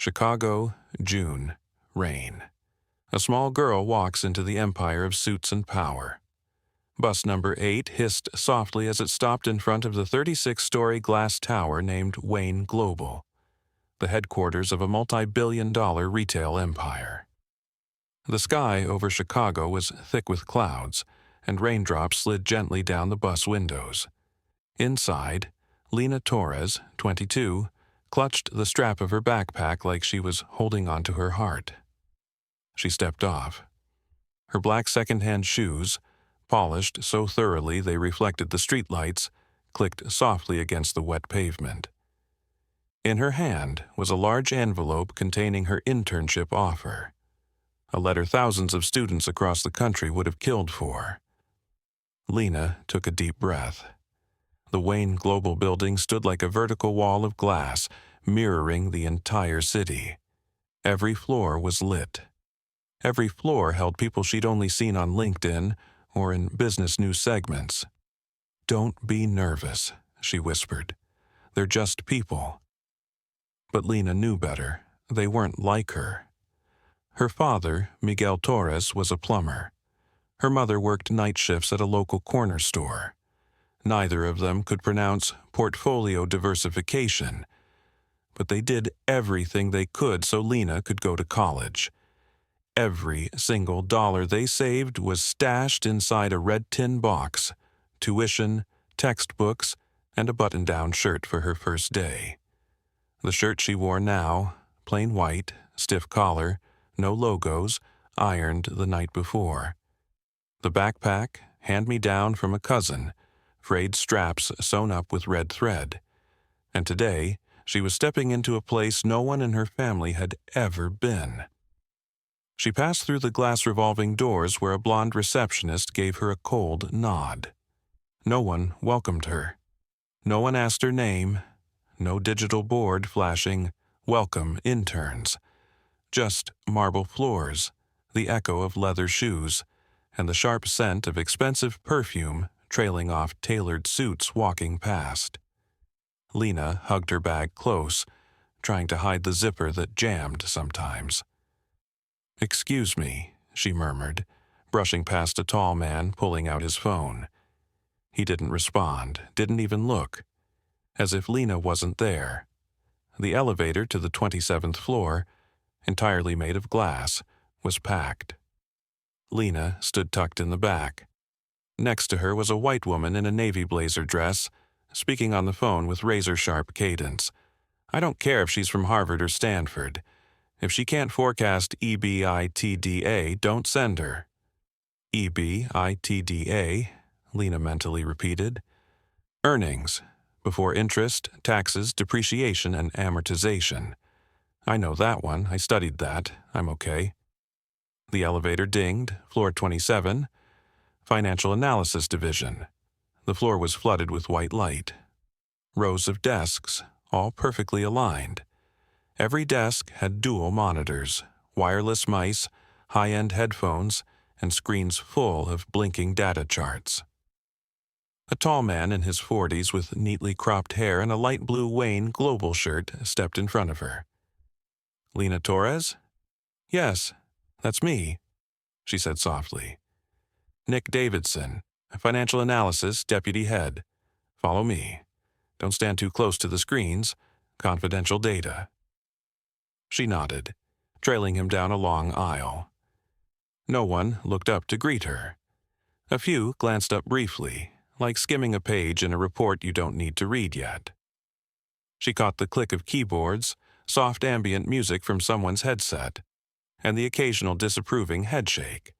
Chicago, June. Rain. A small girl walks into the empire of suits and power. Bus number 8 hissed softly as it stopped in front of the 36-story glass tower named Wayne Global, the headquarters of a multi-billion-dollar retail empire. The sky over Chicago was thick with clouds, and raindrops slid gently down the bus windows. Inside, Lina Torres, 22, clutched the strap of her backpack like she was holding onto her heart. She stepped off. Her black second-hand shoes, polished so thoroughly they reflected the streetlights, clicked softly against the wet pavement. In her hand was a large envelope containing her internship offer, a letter thousands of students across the country would have killed for. Lina took a deep breath. The Wayne Global building stood like a vertical wall of glass, mirroring the entire city. Every floor was lit. Every floor held people she'd only seen on LinkedIn or in business news segments. "Don't be nervous," she whispered. "They're just people." But Lina knew better. They weren't like her. Her father, Miguel Torres, was a plumber. Her mother worked night shifts at a local corner store. Neither of them could pronounce portfolio diversification, but they did everything they could so Lina could go to college. Every single dollar they saved was stashed inside a red tin box, tuition, textbooks, and a button-down shirt for her first day. The shirt she wore now, plain white, stiff collar, no logos, ironed the night before. The backpack, hand-me-down from a cousin, frayed straps sewn up with red thread. And today, she was stepping into a place no one in her family had ever been. She passed through the glass revolving doors where a blonde receptionist gave her a cold nod. No one welcomed her. No one asked her name. No digital board flashing, "Welcome, interns." Just marble floors, the echo of leather shoes, and the sharp scent of expensive perfume trailing off tailored suits walking past. Lina hugged her bag close, trying to hide the zipper that jammed sometimes. "Excuse me," she murmured, brushing past a tall man pulling out his phone. He didn't respond, didn't even look, as if Lina wasn't there. The elevator to the 27th floor, entirely made of glass, was packed. Lina stood tucked in the back. Next to her was a white woman in a navy blazer dress, speaking on the phone with razor-sharp cadence. "I don't care if she's from Harvard or Stanford. If she can't forecast EBITDA, don't send her." EBITDA, Lina mentally repeated. "Earnings, before interest, taxes, depreciation, and amortization. I know that one. I studied that. I'm okay." The elevator dinged, floor 27, Financial Analysis Division. The floor was flooded with white light. Rows of desks, all perfectly aligned. Every desk had dual monitors, wireless mice, high-end headphones, and screens full of blinking data charts. A tall man in his 40s with neatly cropped hair and a light blue Wayne Global shirt stepped in front of her. "Lina Torres?" "Yes, that's me," she said softly. "Nick Davidson, Financial Analysis Deputy Head. Follow me. Don't stand too close to the screens. Confidential data." She nodded, trailing him down a long aisle. No one looked up to greet her. A few glanced up briefly, like skimming a page in a report you don't need to read yet. She caught the click of keyboards, soft ambient music from someone's headset, and the occasional disapproving headshake.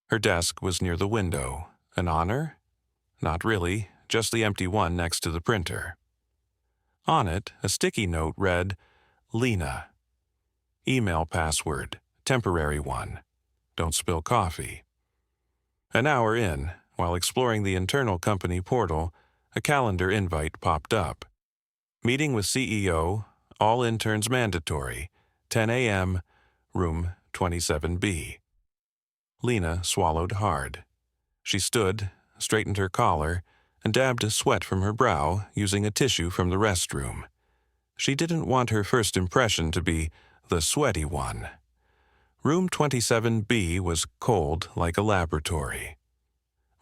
Her desk was near the window. An honor? Not really, just the empty one next to the printer. On it, a sticky note read, "Lina. Email password, temporary one. Don't spill coffee." An hour in, while exploring the internal company portal, a calendar invite popped up. "Meeting with CEO, all interns mandatory, 10 a.m., room 27B. Lina swallowed hard. She stood, straightened her collar, and dabbed a sweat from her brow using a tissue from the restroom. She didn't want her first impression to be the sweaty one. Room 27B was cold like a laboratory.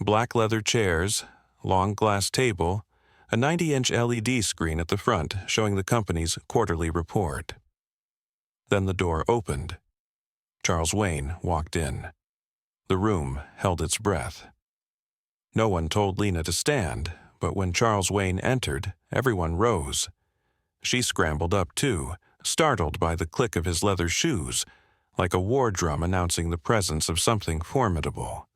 Black leather chairs, long glass table, a 90-inch LED screen at the front showing the company's quarterly report. Then the door opened. Charles Wayne walked in. The room held its breath. No one told Lina to stand, but when Charles Wayne entered, everyone rose. She scrambled up too, startled by the click of his leather shoes, like a war drum announcing the presence of something formidable.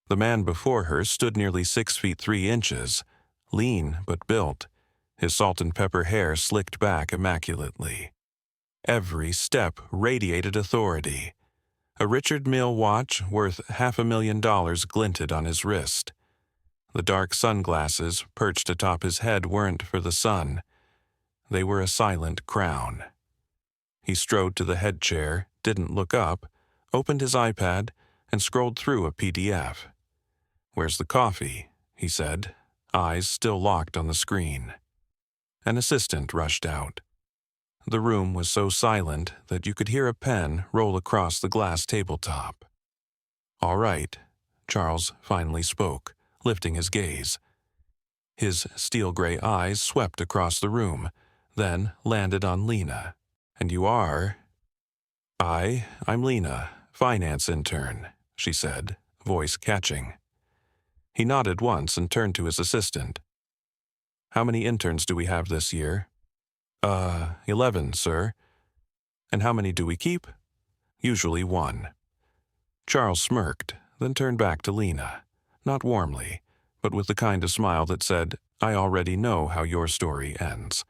The man before her stood nearly 6 feet 3 inches, lean but built, his salt and pepper hair slicked back immaculately. Every step radiated authority. A Richard Mille watch worth $500,000 glinted on his wrist. The dark sunglasses perched atop his head weren't for the sun. They were a silent crown. He strode to the head chair, didn't look up, opened his iPad, and scrolled through a PDF. "Where's the coffee?" he said, eyes still locked on the screen. An assistant rushed out. The room was so silent that you could hear a pen roll across the glass tabletop. "All right," Charles finally spoke, lifting his gaze. His steel-gray eyes swept across the room, then landed on Lina. "And you are?" I'm Lina, finance intern," she said, voice catching. He nodded once and turned to his assistant. "How many interns do we have this year?" 11, sir." "And how many do we keep?" "Usually 1. Charles smirked, then turned back to Lina, not warmly, but with the kind of smile that said, "I already know how your story ends,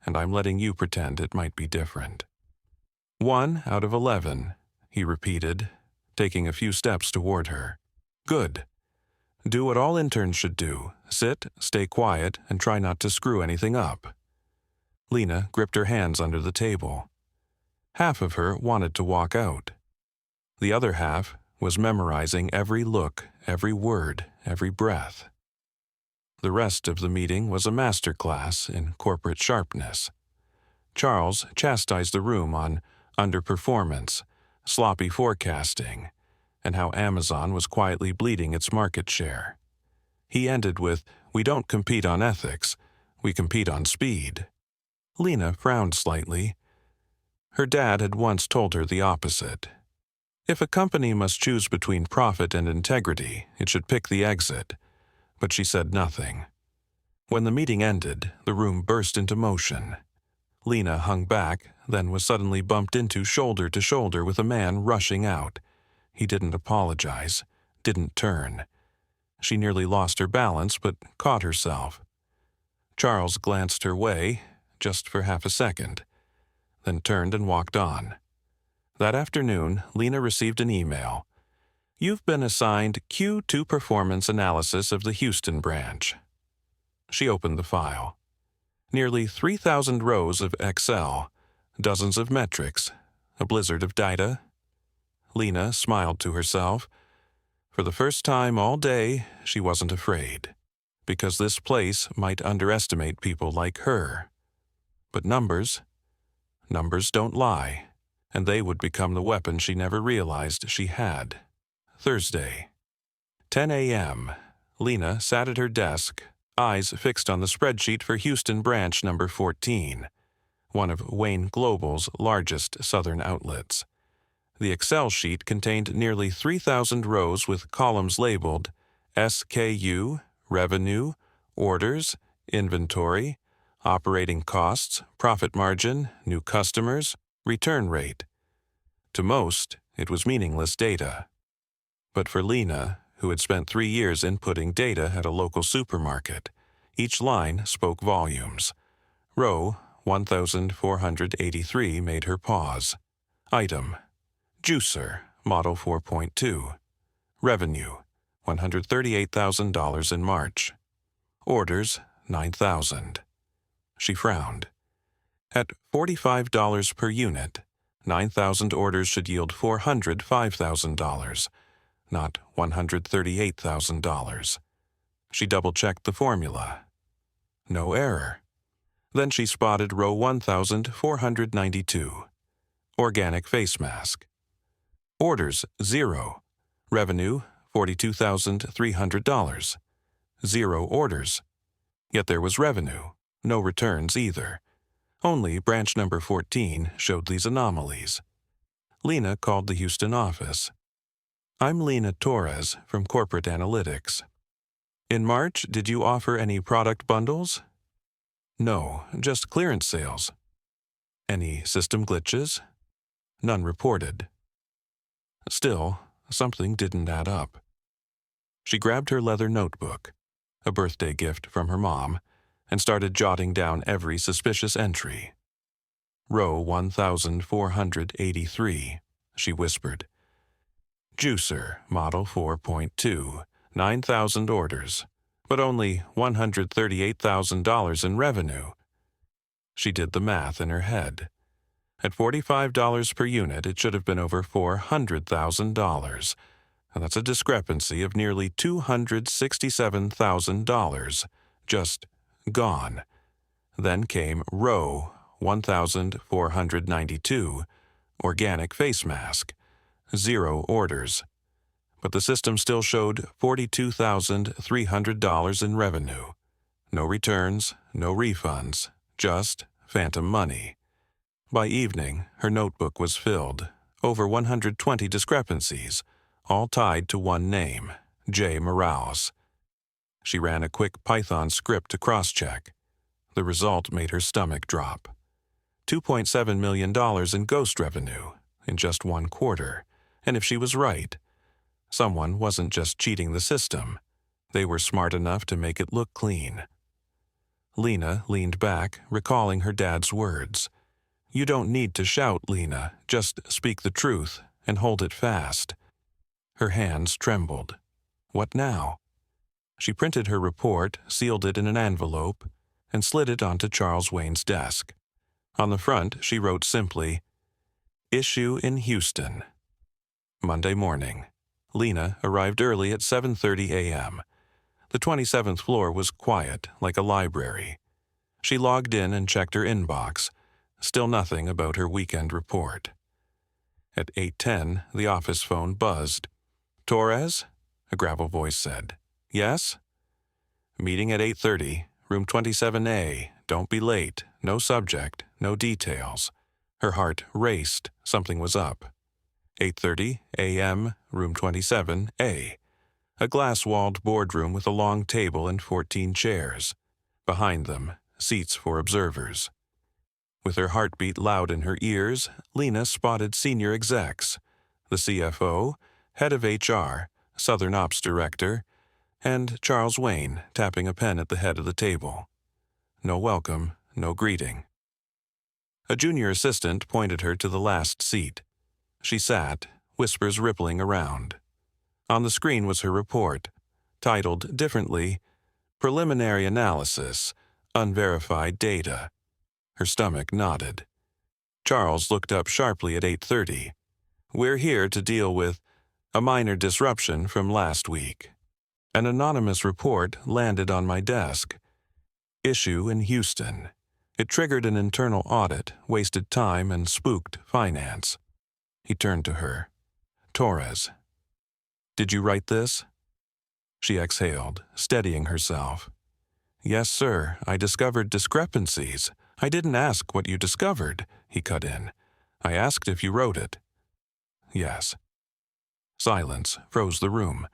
and I'm letting you pretend it might be different." 1 out of 11, he repeated, taking a few steps toward her. "Good. Do what all interns should do. Sit, stay quiet, and try not to screw anything up." Lina gripped her hands under the table. Half of her wanted to walk out. The other half was memorizing every look, every word, every breath. The rest of the meeting was a master class in corporate sharpness. Charles chastised the room on underperformance, sloppy forecasting, and how Amazon was quietly bleeding its market share. He ended with, "We don't compete on ethics, we compete on speed." Lina frowned slightly. Her dad had once told her the opposite. If a company must choose between profit and integrity, it should pick the exit. But she said nothing. When the meeting ended, the room burst into motion. Lina hung back, then was suddenly bumped into shoulder to shoulder with a man rushing out. He didn't apologize, didn't turn. She nearly lost her balance, but caught herself. Charles glanced her way, just for half a second, then turned and walked on. That afternoon, Lina received an email. "You've been assigned Q2 performance analysis of the Houston branch." She opened the file. Nearly 3,000 rows of Excel, dozens of metrics, a blizzard of data. Lina smiled to herself. For the first time all day, she wasn't afraid, because this place might underestimate people like her. But numbers don't lie, and they would become the weapon she never realized she had. Thursday, 10 a.m. Lina sat at her desk, eyes fixed on the spreadsheet for Houston branch number 14, one of Wayne Global's largest southern outlets. The Excel sheet contained nearly 3,000 rows with columns labeled SKU, revenue, orders, inventory, operating costs, profit margin, new customers, return rate. To most, it was meaningless data. But for Lina, who had spent 3 years inputting data at a local supermarket, each line spoke volumes. Row 1,483 made her pause. Item: Juicer, Model 4.2. Revenue: $138,000 in March. Orders: 9,000. She frowned. At $45 per unit, 9,000 orders should yield $405,000, not $138,000. She double-checked the formula. No error. Then she spotted row 1492. Organic face mask. Orders 0. Revenue $42,300. 0 orders. Yet there was revenue, no returns either. Only branch number 14 showed these anomalies. Lina called the Houston office. I'm Lina Torres from Corporate Analytics. In March, did you offer any product bundles? No, just clearance sales. Any system glitches? None reported. Still, something didn't add up. She grabbed her leather notebook, a birthday gift from her mom, and started jotting down every suspicious entry. Row 1483, she whispered. Juicer, model 4.2, 9,000 orders, but only $138,000 in revenue. She did the math in her head. At $45 per unit, it should have been over $400,000. And that's a discrepancy of nearly $267,000, just gone. Then came row 1492, organic face mask, 0 orders. But the system still showed $42,300 in revenue. No returns, no refunds, just phantom money. By evening, her notebook was filled, over 120 discrepancies, all tied to one name, J. Morales. She ran a quick Python script to cross-check. The result made her stomach drop. $2.7 million in ghost revenue in just 1 quarter, and if she was right, someone wasn't just cheating the system. They were smart enough to make it look clean. Lina leaned back, recalling her dad's words. You don't need to shout, Lina. Just speak the truth and hold it fast. Her hands trembled. What now? She printed her report, sealed it in an envelope, and slid it onto Charles Wayne's desk. On the front, she wrote simply, Issue in Houston. Monday morning. Lina arrived early at 7:30 a.m. The 27th floor was quiet, like a library. She logged in and checked her inbox. Still nothing about her weekend report. At 8:10, the office phone buzzed. Torres? A gravel voice said. Yes? Meeting at 8:30, room 27A. Don't be late. No subject, no details. Her heart raced. Something was up. 8:30 a.m., room 27A. A glass-walled boardroom with a long table and 14 chairs. Behind them, seats for observers. With her heartbeat loud in her ears, Lina spotted senior execs, the CFO, head of HR, Southern Ops Director, and Charles Wayne tapping a pen at the head of the table. No welcome, no greeting. A junior assistant pointed her to the last seat. She sat, whispers rippling around. On the screen was her report, titled differently, Preliminary Analysis, Unverified Data. Her stomach nodded. Charles looked up sharply at 8:30. We're here to deal with a minor disruption from last week. An anonymous report landed on my desk. Issue in Houston. It triggered an internal audit, wasted time, and spooked finance. He turned to her. Torres. Did you write this? She exhaled, steadying herself. Yes, sir. I discovered discrepancies. I didn't ask what you discovered, he cut in. I asked if you wrote it. Yes. Silence froze the room.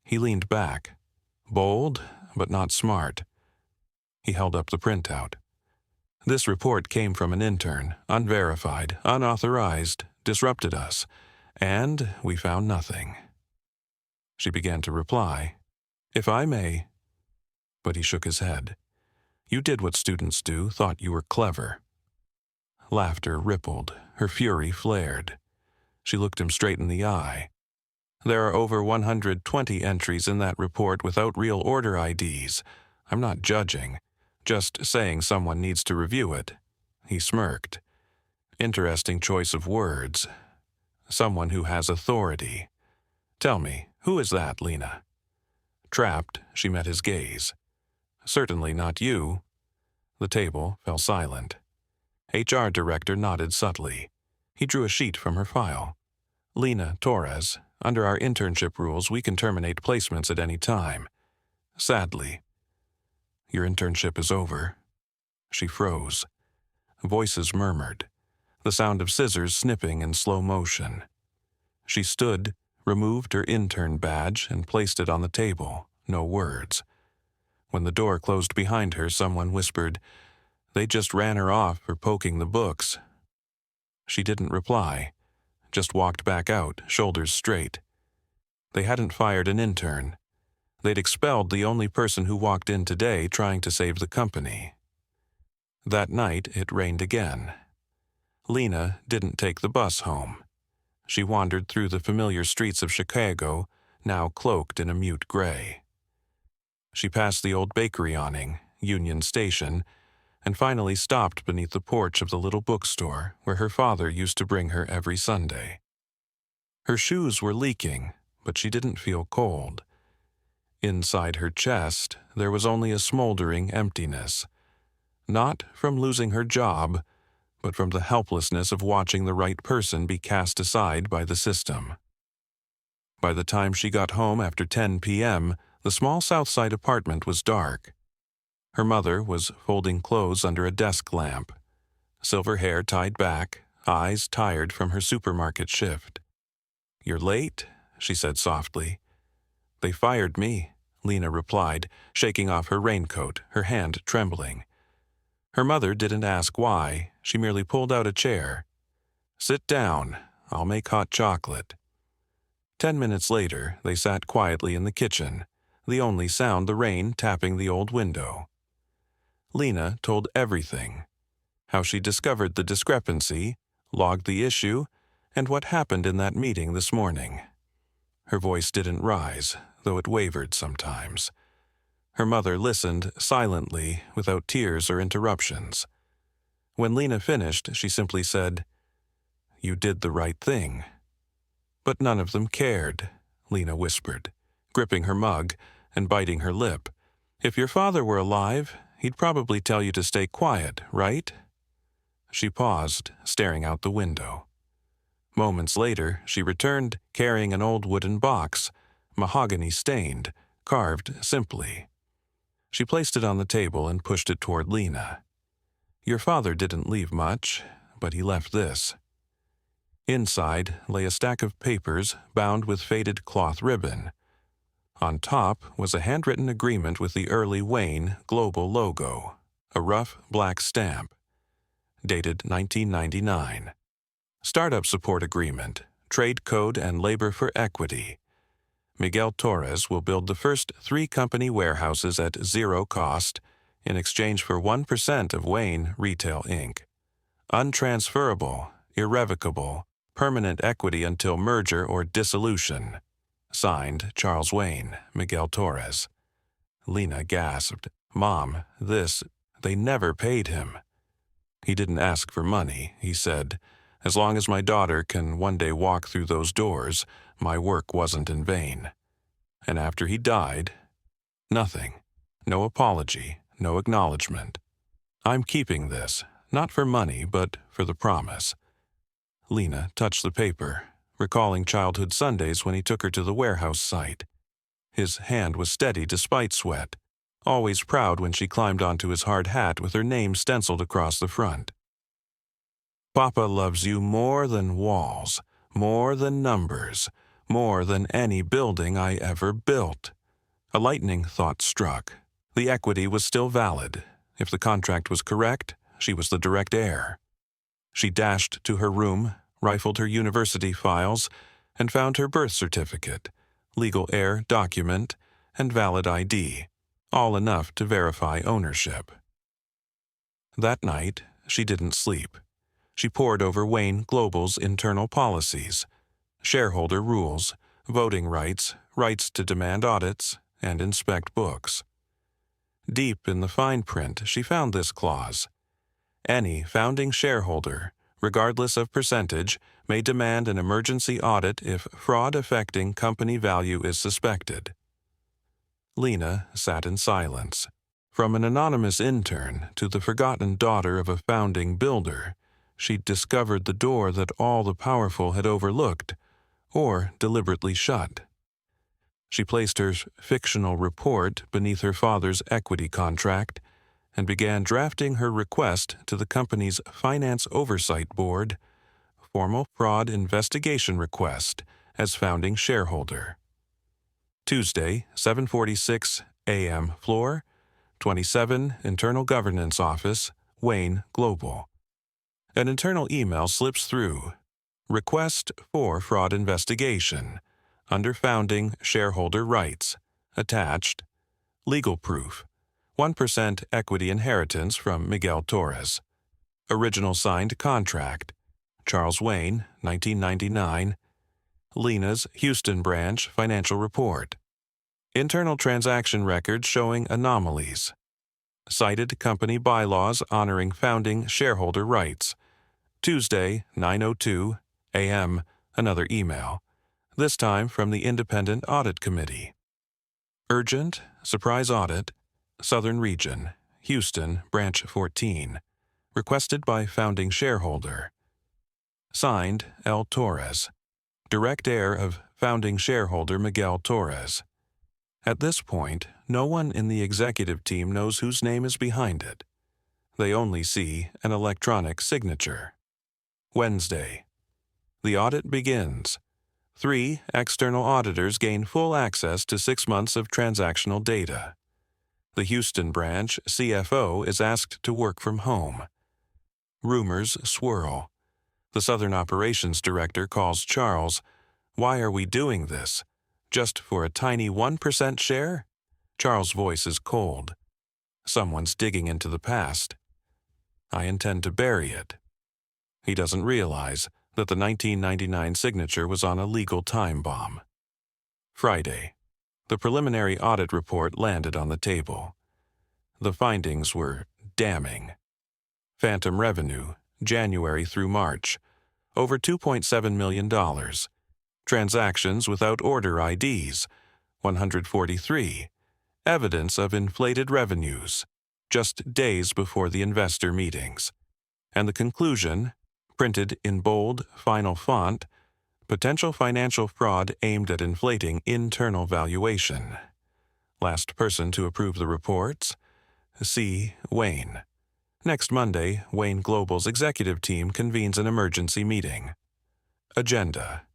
He leaned back. Bold, but not smart. He held up the printout. This report came from an intern, unverified, unauthorized, disrupted us, and we found nothing. She began to reply, If I may. But he shook his head. You did what students do, thought you were clever. Laughter rippled, her fury flared. She looked him straight in the eye. There are over 120 entries in that report without real order IDs. I'm not judging, just saying someone needs to review it. He smirked. Interesting choice of words. Someone who has authority. Tell me, who is that, Lina? Trapped, she met his gaze. Certainly not you. The table fell silent. HR director nodded subtly. He drew a sheet from her file. Lina Torres, under our internship rules, we can terminate placements at any time. Sadly. Your internship is over. She froze. Voices murmured, the sound of scissors snipping in slow motion. She stood, removed her intern badge, and placed it on the table, no words. When the door closed behind her, someone whispered, "They just ran her off for poking the books." She didn't reply, just walked back out, shoulders straight. They hadn't fired an intern. They'd expelled the only person who walked in today trying to save the company. That night, it rained again. Lina didn't take the bus home. She wandered through the familiar streets of Chicago, now cloaked in a mute gray. She passed the old bakery awning, Union Station, and finally stopped beneath the porch of the little bookstore where her father used to bring her every Sunday. Her shoes were leaking, but she didn't feel cold. Inside her chest, there was only a smoldering emptiness. Not from losing her job, but from the helplessness of watching the right person be cast aside by the system. By the time she got home after 10 p.m., the small Southside apartment was dark. Her mother was folding clothes under a desk lamp, silver hair tied back, eyes tired from her supermarket shift. "You're late," she said softly. "They fired me," Lina replied, shaking off her raincoat, her hand trembling. Her mother didn't ask why, she merely pulled out a chair. "Sit down, I'll make hot chocolate." 10 minutes later, they sat quietly in the kitchen, the only sound the rain tapping the old window. Lina told everything. How she discovered the discrepancy, logged the issue, and what happened in that meeting this morning. Her voice didn't rise, though it wavered sometimes. Her mother listened silently, without tears or interruptions. When Lina finished, she simply said, "You did the right thing." "But none of them cared," Lina whispered, gripping her mug and biting her lip. "If your father were alive, he'd probably tell you to stay quiet, right?" She paused, staring out the window. Moments later, she returned, carrying an old wooden box, mahogany-stained, carved simply. She placed it on the table and pushed it toward Lina. "Your father didn't leave much, but he left this." Inside lay a stack of papers bound with faded cloth ribbon. On top was a handwritten agreement with the early Wayne Global logo, a rough black stamp, dated 1999. Startup Support Agreement, Trade Code and Labor for Equity. Miguel Torres will build the first 3 company warehouses at 0 cost in exchange for 1% of Wayne Retail Inc. Untransferable, irrevocable, permanent equity until merger or dissolution. Signed, Charles Wayne, Miguel Torres. Lina gasped. "Mom, they never paid him." "He didn't ask for money," he said. "As long as my daughter can one day walk through those doors, my work wasn't in vain." And after he died, nothing. No apology, no acknowledgement. "I'm keeping this, not for money, but for the promise." Lina touched the paper, recalling childhood Sundays when he took her to the warehouse site. His hand was steady despite sweat, always proud when she climbed onto his hard hat with her name stenciled across the front. "Papa loves you more than walls, more than numbers, more than any building I ever built." A lightning thought struck. The equity was still valid. If the contract was correct, she was the direct heir. She dashed to her room, rifled her university files, and found her birth certificate, legal heir document, and valid ID, all enough to verify ownership. That night, she didn't sleep. She pored over Wayne Global's internal policies, shareholder rules, voting rights, rights to demand audits, and inspect books. Deep in the fine print, she found this clause: "Any founding shareholder, regardless of percentage, may demand an emergency audit if fraud affecting company value is suspected." Lina sat in silence. From an anonymous intern to the forgotten daughter of a founding builder, she'd discovered the door that all the powerful had overlooked or deliberately shut. She placed her fictional report beneath her father's equity contract and began drafting her request to the company's Finance Oversight Board, formal fraud investigation request as founding shareholder. Tuesday, 7:46 a.m. Floor, 27 Internal Governance Office, Wayne Global. An internal email slips through. Request for fraud investigation. Under founding shareholder rights. Attached. Legal proof. 1% equity inheritance from Miguel Torres. Original signed contract. Charles Wayne, 1999. Lina's Houston branch financial report. Internal transaction records showing anomalies. Cited company bylaws honoring founding shareholder rights. Tuesday, 9:02 a.m. Another email. This time from the Independent Audit Committee. Urgent, surprise audit, Southern Region, Houston, Branch 14. Requested by founding shareholder. Signed, L. Torres. Direct heir of founding shareholder Miguel Torres. At this point, no one in the executive team knows whose name is behind it. They only see an electronic signature. Wednesday. The audit begins. 3 external auditors gain full access to 6 months of transactional data. The Houston branch CFO is asked to work from home. Rumors swirl. The Southern Operations Director calls Charles. "Why are we doing this? Just for a tiny 1% share?" Charles' voice is cold. Someone's digging into the past. I intend to bury it. He doesn't realize that the 1999 signature was on a legal time bomb. Friday. The preliminary audit report landed on the table. The findings were damning. Phantom revenue, January through March, over $2.7 million. Transactions without order IDs, 143. Evidence of inflated revenues, just days before the investor meetings. And the conclusion, printed in bold, final font, potential financial fraud aimed at inflating internal valuation. Last person to approve the reports? C. Wayne. Next Monday, Wayne Global's executive team convenes an emergency meeting. Agenda.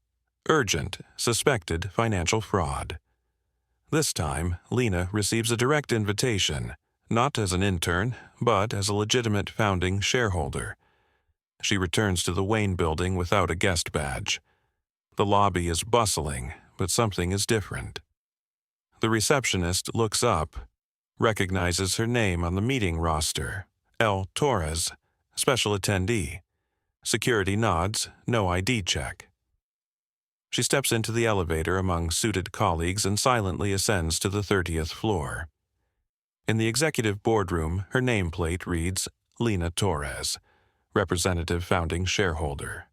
Urgent, suspected financial fraud. This time, Lina receives a direct invitation, not as an intern, but as a legitimate founding shareholder. She returns to the Wayne building without a guest badge. The lobby is bustling, but something is different. The receptionist looks up, recognizes her name on the meeting roster. L. Torres, special attendee. Security nods, no ID check. She steps into the elevator among suited colleagues and silently ascends to the 30th floor. In the executive boardroom, her nameplate reads Lina Torres, representative founding shareholder.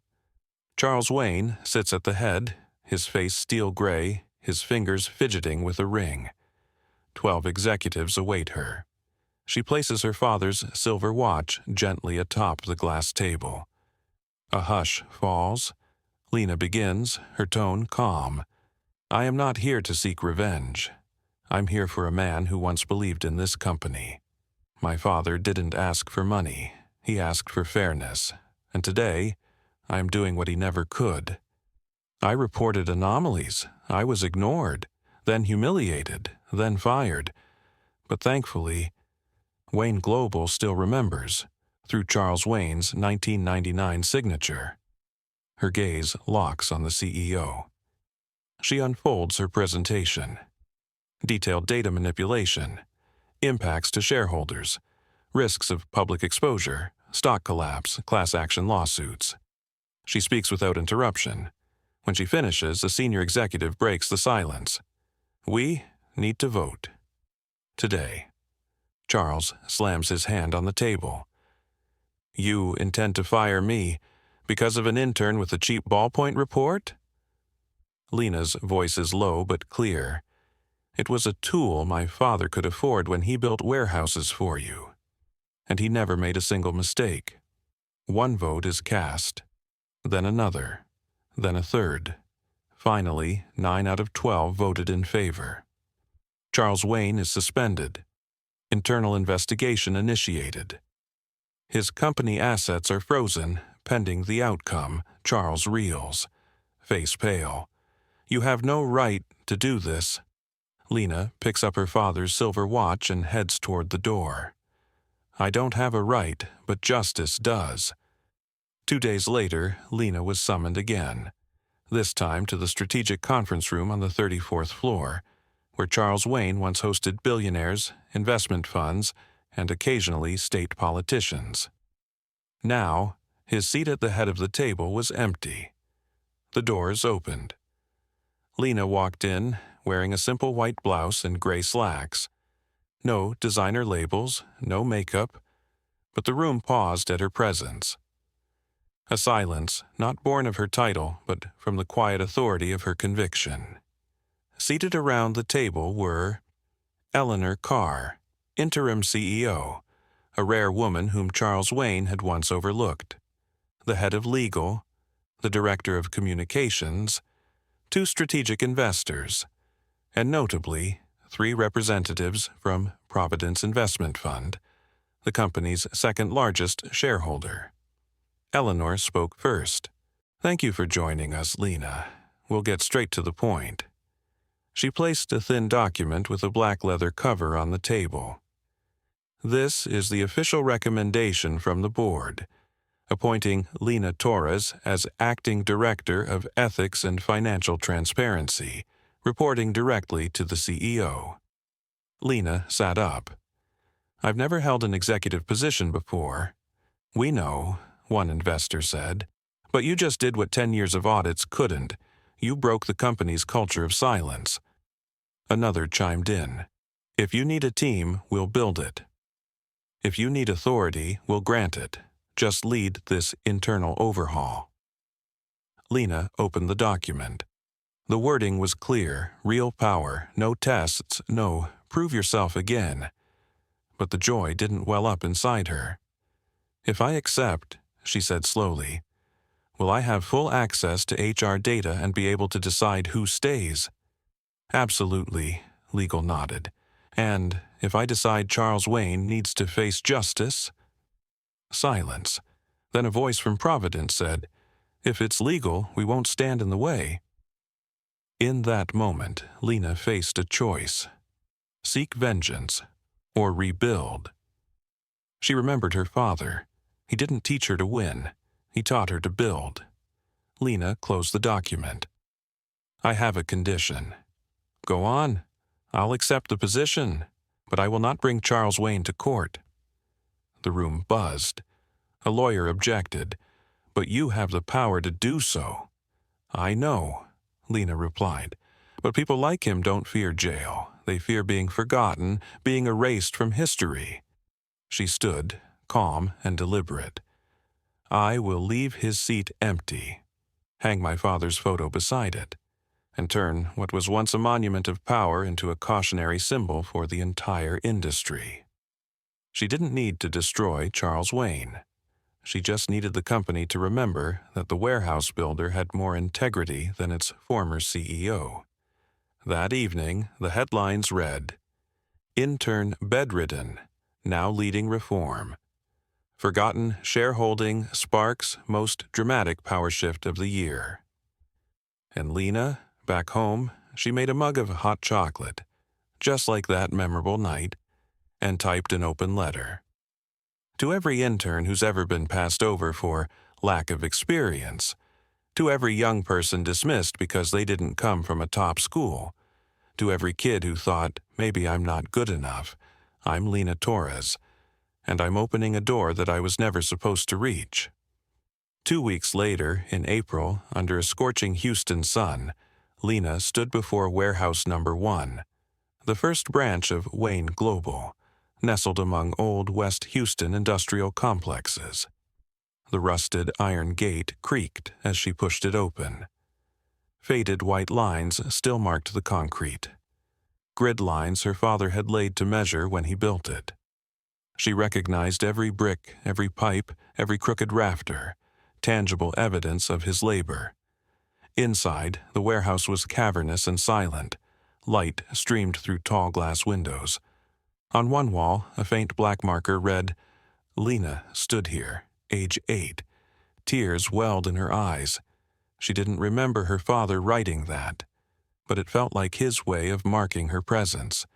Charles Wayne sits at the head, his face steel gray, his fingers fidgeting with a ring. 12 executives await her. She places her father's silver watch gently atop the glass table. A hush falls. Lina begins, her tone calm. "I am not here to seek revenge. I'm here for a man who once believed in this company. My father didn't ask for money. He asked for fairness. And today, I am doing what he never could. I reported anomalies. I was ignored, then humiliated, then fired. But thankfully, Wayne Global still remembers, through Charles Wayne's 1999 signature." Her gaze locks on the CEO. She unfolds her presentation. Detailed data manipulation, impacts to shareholders, risks of public exposure, stock collapse, class action lawsuits. She speaks without interruption. When she finishes, a senior executive breaks the silence. "We need to vote. Today." Charles slams his hand on the table. "You intend to fire me because of an intern with a cheap ballpoint report?" Lina's voice is low but clear. It was a tool my father could afford when he built warehouses for you. And he never made a single mistake. One vote is cast, then another, then a third. Finally, 9 out of 12 voted in favor. Charles Wayne is suspended. Internal investigation initiated. His company assets are frozen, pending the outcome. Charles reels, face pale. You have no right to do this. Lina picks up her father's silver watch and heads toward the door. I don't have a right, but justice does. 2 days later, Lina was summoned again, this time to the strategic conference room on the 34th floor, where Charles Wayne once hosted billionaires, investment funds, and occasionally state politicians. Now, his seat at the head of the table was empty. The doors opened. Lina walked in, wearing a simple white blouse and gray slacks. No designer labels, no makeup, but the room paused at her presence. A silence, not born of her title, but from the quiet authority of her conviction. Seated around the table were Eleanor Carr, interim CEO, a rare woman whom Charles Wayne had once overlooked, the head of legal, the director of communications, 2 strategic investors, and notably, 3 representatives from Providence Investment Fund, the company's second-largest shareholder. Eleanor spoke first. Thank you for joining us, Lina. We'll get straight to the point. She placed a thin document with a black leather cover on the table. This is the official recommendation from the board, appointing Lina Torres as Acting Director of Ethics and Financial Transparency, reporting directly to the CEO. Lina sat up. I've never held an executive position before. We know, one investor said, but you just did what 10 years of audits couldn't. You broke the company's culture of silence. Another chimed in. If you need a team, we'll build it. If you need authority, we'll grant it. Just lead this internal overhaul. Lina opened the document. The wording was clear, real power, no tests, no prove yourself again. But the joy didn't well up inside her. If I accept, she said slowly, will I have full access to HR data and be able to decide who stays? Absolutely, legal nodded. And if I decide Charles Wayne needs to face justice? Silence. Then a voice from Providence said, if it's legal, we won't stand in the way. In that moment, Lina faced a choice. Seek vengeance or rebuild. She remembered her father. He didn't teach her to win. He taught her to build. Lina closed the document. I have a condition. Go on. I'll accept the position, but I will not bring Charles Wayne to court. The room buzzed. A lawyer objected, but you have the power to do so. I know, Lina replied, but people like him don't fear jail. They fear being forgotten, being erased from history. She stood, calm and deliberate. I will leave his seat empty, hang my father's photo beside it, and turn what was once a monument of power into a cautionary symbol for the entire industry. She didn't need to destroy Charles Wayne. She just needed the company to remember that the warehouse builder had more integrity than its former CEO. That evening, the headlines read, Intern bedridden, now leading reform. Forgotten shareholding sparks most dramatic power shift of the year. And Lina, back home, she made a mug of hot chocolate, just like that memorable night, and typed an open letter. To every intern who's ever been passed over for lack of experience, to every young person dismissed because they didn't come from a top school, to every kid who thought, maybe I'm not good enough, I'm Lina Torres, and I'm opening a door that I was never supposed to reach. 2 weeks later, in April, under a scorching Houston sun, Lina stood before Warehouse Number 1, the first branch of Wayne Global, nestled among old West Houston industrial complexes. The rusted iron gate creaked as she pushed it open. Faded white lines still marked the concrete. grid lines her father had laid to measure when he built it. She recognized every brick, every pipe, every crooked rafter, tangible evidence of his labor. Inside, the warehouse was cavernous and silent. Light streamed through tall glass windows. On one wall, a faint black marker read, "Lina stood here, age 8. Tears welled in her eyes. She didn't remember her father writing that, but it felt like his way of marking her presence.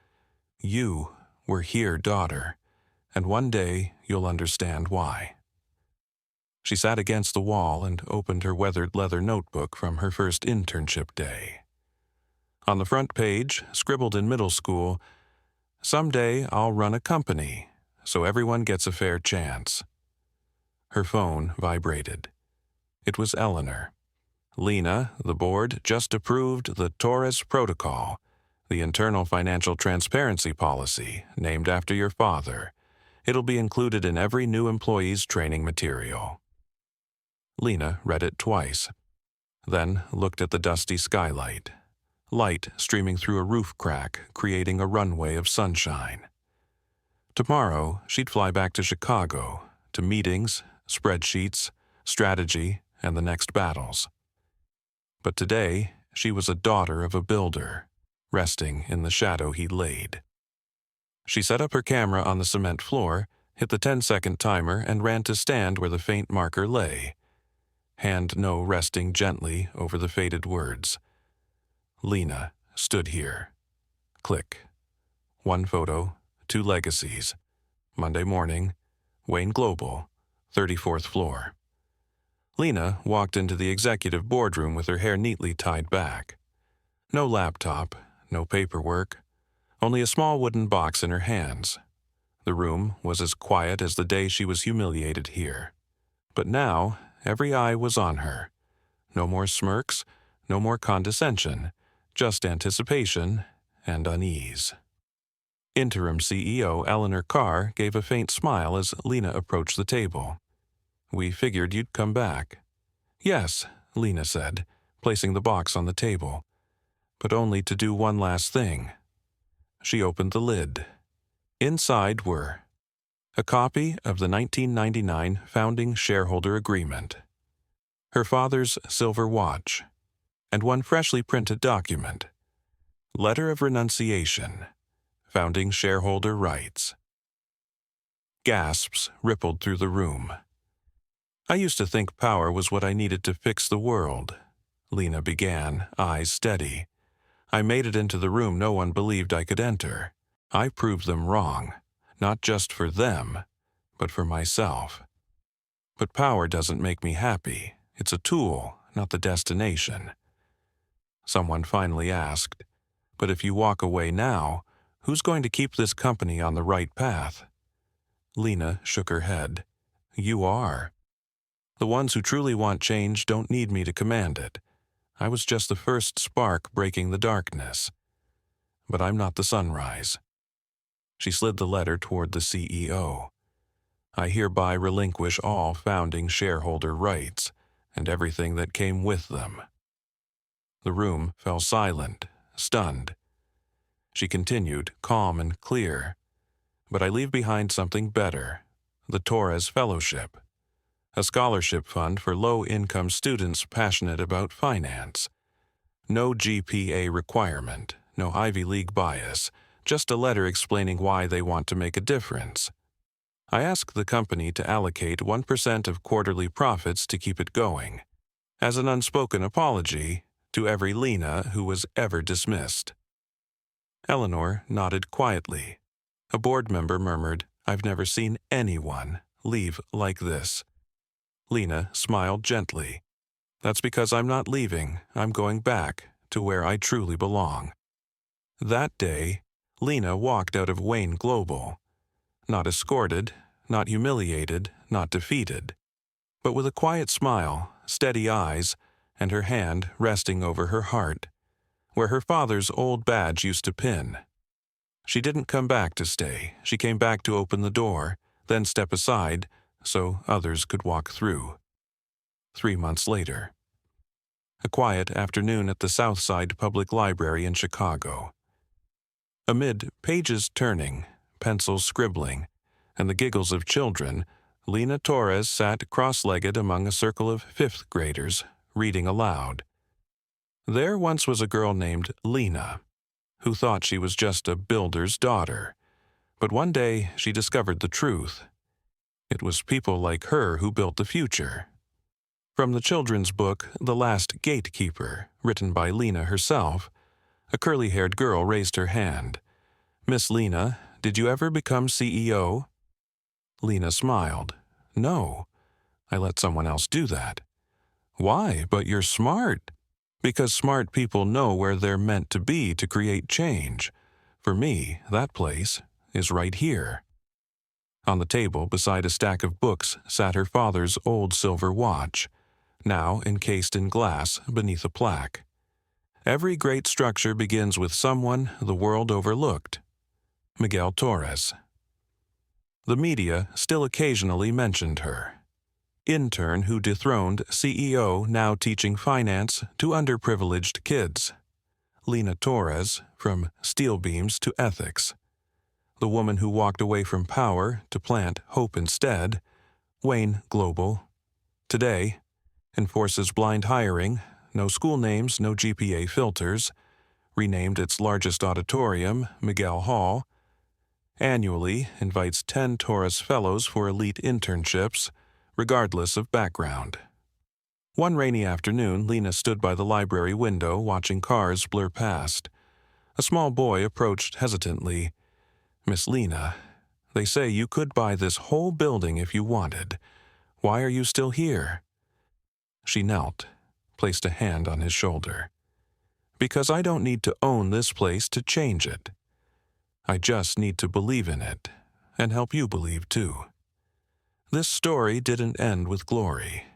You were here, daughter, and one day you'll understand why." She sat against the wall and opened her weathered leather notebook from her first internship day. On the front page, scribbled in middle school, "Someday I'll run a company, so everyone gets a fair chance." Her phone vibrated. It was Eleanor. "Lina, the board just approved the Torres Protocol, the internal financial transparency policy named after your father. It'll be included in every new employee's training material." Lina read it twice, then looked at the dusty skylight. Light streaming through a roof crack, creating a runway of sunshine. Tomorrow, she'd fly back to Chicago, to meetings, spreadsheets, strategy, and the next battles. But today, she was a daughter of a builder, resting in the shadow he laid. She set up her camera on the cement floor, hit the 10-second timer, and ran to stand where the faint marker lay. Hand no resting gently over the faded words. Lina stood here. Click. One photo, 2 legacies. Monday morning, Wayne Global, 34th floor. Lina walked into the executive boardroom with her hair neatly tied back. No laptop, no paperwork, only a small wooden box in her hands. The room was as quiet as the day she was humiliated here. But now, every eye was on her. No more smirks, no more condescension, just anticipation and unease. Interim CEO Eleanor Carr gave a faint smile as Lina approached the table. "We figured you'd come back." "Yes," Lina said, placing the box on the table, "but only to do one last thing." She opened the lid. Inside were a copy of the 1999 Founding Shareholder Agreement, her father's silver watch, and one freshly printed document, Letter of Renunciation, Founding Shareholder Rights. Gasps rippled through the room. "I used to think power was what I needed to fix the world," Lina began, eyes steady. "I made it into the room no one believed I could enter. I proved them wrong, not just for them, but for myself. But power doesn't make me happy. It's a tool, not the destination." Someone finally asked, "But if you walk away now, who's going to keep this company on the right path?" Lina shook her head. "You are. The ones who truly want change don't need me to command it. I was just the first spark breaking the darkness. But I'm not the sunrise." She slid the letter toward the CEO. "I hereby relinquish all founding shareholder rights and everything that came with them." The room fell silent, stunned. She continued, calm and clear. "But I leave behind something better, the Torres Fellowship, a scholarship fund for low-income students passionate about finance. No GPA requirement, no Ivy League bias, just a letter explaining why they want to make a difference. I ask the company to allocate 1% of quarterly profits to keep it going, as an unspoken apology to every Lina who was ever dismissed." Eleanor nodded quietly. A board member murmured, "I've never seen anyone leave like this." Lina smiled gently. "That's because I'm not leaving. I'm going back to where I truly belong." That day, Lina walked out of Wayne Global. Not escorted, not humiliated, not defeated, but with a quiet smile, steady eyes, and her hand resting over her heart, where her father's old badge used to pin. She didn't come back to stay. She came back to open the door, then step aside so others could walk through. 3 months later. A quiet afternoon at the Southside Public Library in Chicago. Amid pages turning, pencils scribbling, and the giggles of children, Lina Torres sat cross-legged among a circle of fifth graders, reading aloud. There once was a girl named Lina, who thought she was just a builder's daughter. But one day she discovered the truth. It was people like her who built the future. From the children's book, The Last Gatekeeper, written by Lina herself, a curly-haired girl raised her hand. "Miss Lina, did you ever become CEO?" Lina smiled. "No, I let someone else do that." "Why? But you're smart." "Because smart people know where they're meant to be to create change. For me, that place is right here." On the table, beside a stack of books, sat her father's old silver watch, now encased in glass beneath a plaque. Every great structure begins with someone the world overlooked. Miguel Torres. The media still occasionally mentioned her. Intern who dethroned CEO, now teaching finance to underprivileged kids. Lina Torres, from steel beams to ethics. The woman who walked away from power to plant hope instead. Wayne Global. Today, enforces blind hiring, no school names, no GPA filters. Renamed its largest auditorium, Miguel Hall. Annually invites 10 Torres Fellows for elite internships, regardless of background. One rainy afternoon, Lina stood by the library window watching cars blur past. A small boy approached hesitantly. "Miss Lina, they say you could buy this whole building if you wanted. Why are you still here?" She knelt, placed a hand on his shoulder. "Because I don't need to own this place to change it. I just need to believe in it, and help you believe too." This story didn't end with glory.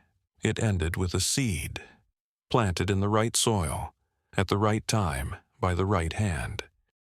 It ended with a seed, planted in the right soil, at the right time, by the right hand.